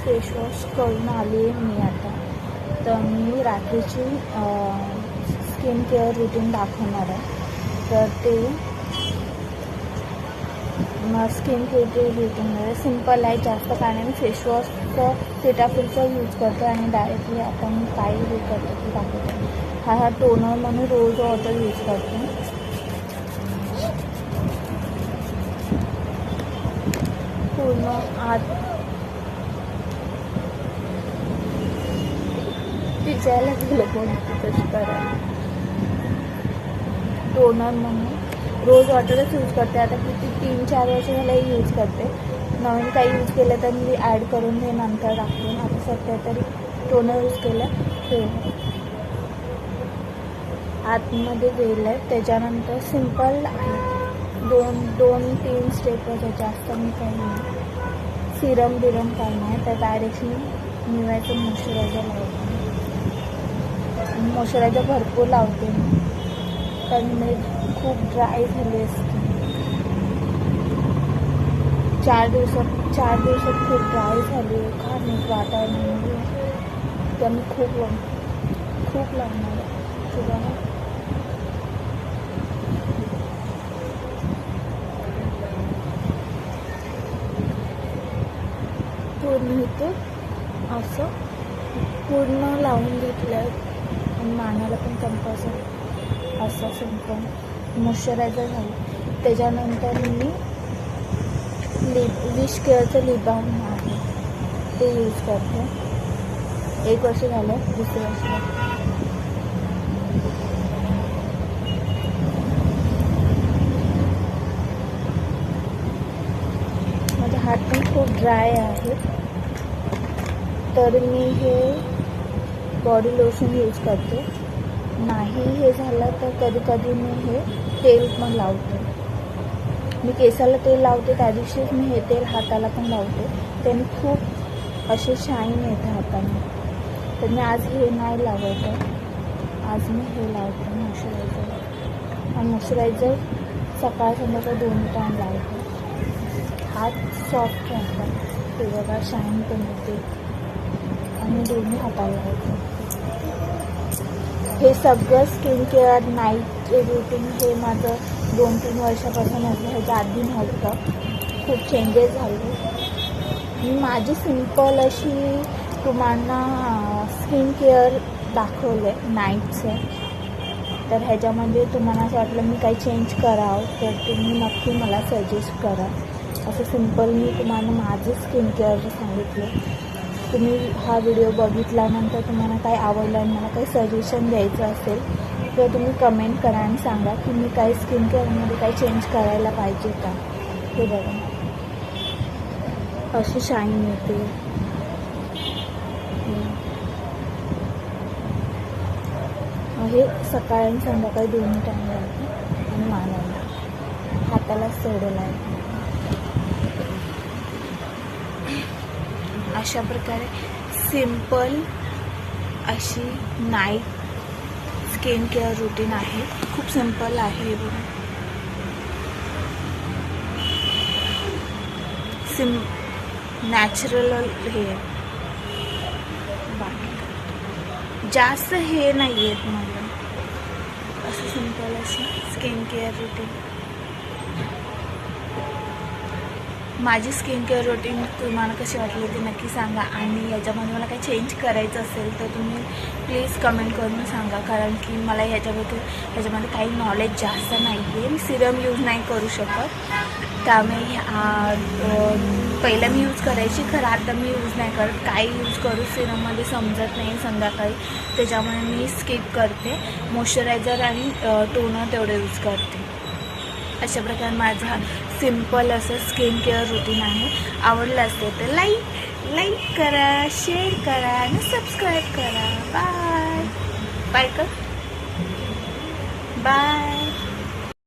Face wash करून आली आहे मी आता. तर मी रात्रीची स्किन केअर रुटीन दाखवणार आहे. तर ते स्किन केअर रुटीनमध्ये सिम्पल आहे, जास्त काय नाही. फेस वॉशचं सेटाफिलचं यूज करते आणि डायरेक्टली आपण काय यूज करतो ते दाखवते. हा टोनर म्हणून रोज वॉटर यूज करते. पूर्ण आत पिचायला गेलं कोणती कशी करायला. टोनर म्हणून रोज वॉटरच यूज करते. आता किती 3-4 वर्ष झाले यूज करते. नवीन काही यूज केलं तर मी ॲड करून हे नंतर टाकते. आता सध्या तरी टोनर यूज केलं ते आतमध्ये गेलं आहे. त्याच्यानंतर सिम्पल आहे, 2-3 स्टेपचं, जास्त मी काही नाही. सिरम बिरम काही नाही. तर डायरेक्टली निव्याचं मॉइश्चरायझर लावते. मॉइश्चरायझर भरपूर लावते कारण मी खूप ड्राय झाली असते. 4 दिवसात खूप ड्राय झाली. खाण्यात वातावरणामध्ये तर मी खूप लागणार किंवा पूर्ण इथे असं पूर्ण लावून घेतलं आणि मानाला पण कंपल्सरी असं सिंपल मॉइश्चरायझर झालं. त्याच्यानंतर मी विश केअरचं लिप बाम आहे ते यूज करते. 1 वर्ष झालं, 2 वर्ष. माझे हात पण खूप ड्राय आहेत तर मी हे बॉडी लोशन यूज करते. नाही हे झालं तर कधी कधी मी हे तेल पण लावते. मी केसाला तेल लावते त्या दिवशीच मी हे तेल हाताला पण लावते. त्याने खूप असे शाईन येते हाताने. तर मी आज हे नाही लावत आहे, आज मी हे लावते मॉइश्चरायझर. आणि मॉइश्चरायझर सकाळ संध्याकाळ 2 टाईम लावते. हात सॉफ्ट राहतात, ते बघा शाईन पण येते आणि दोन्ही हाताला लावते. हे सगळं स्किन केअर नाईट रुटीन हे माझं 2-3 वर्षापासून असं. ह्याच्या आधी नव्हतं. खूप चेंजेस झाले. माझी सिम्पल अशी तुम्हाला स्किन केअर दाखवले नाईटचं. तर ह्याच्यामध्ये तुम्हाला असं वाटलं मी काही चेंज करावं तर तुम्ही नक्की मला सजेस्ट करा. असं सिम्पल मी तुम्हाला माझं स्किन केअर सांगितलं. तुम्ही हा व्हिडिओ बघितल्यानंतर तुम्हाला काही आवडलं आणि मला काही सजेशन द्यायचं असेल तर तुम्ही कमेंट करा आणि सांगा की मी काही स्किन केअरमध्ये काही चेंज करायला पाहिजे का. हे बघा अशी शाईन येते. हे सकाळी आणि संध्याकाळी 2 टाईम लावते आणि मानाला हाताला सोडला आहे. अशा प्रकारे सिम्पल अशी नाईट स्किन केअर रुटीन आहे. खूप सिम्पल आहे. बघा नॅचरल हे बाकी जास्त हे नाही आहेत मला. असं सिम्पल अशी स्किन केअर रुटीन. माझी स्किन केअर रुटीन तुम्हाला कशी वाटली ते नक्की सांगा. आणि याच्यामध्ये मला काही चेंज करायचं असेल तर तुम्ही प्लीज कमेंट करून सांगा. कारण की मला ह्याच्यामध्ये काही नॉलेज जास्त नाही आहे. मी सिरम यूज नाही करू शकत. त्यामुळे पहिला मी यूज करायची, खरं आता मी यूज नाही करत. काय यूज करू सिरममध्ये समजत नाही संध्याकाळी. त्याच्यामुळे मी स्किप करते. मॉइश्चरायझर आणि टोनर तेवढं यूज करते. अशा प्रकारे माझा सिम्पल असं स्किन केअर रुटीन आहे. आवडलं असेल तर लाईक करा, शेअर करा आणि सबस्क्राईब करा. बाय कर. बाय.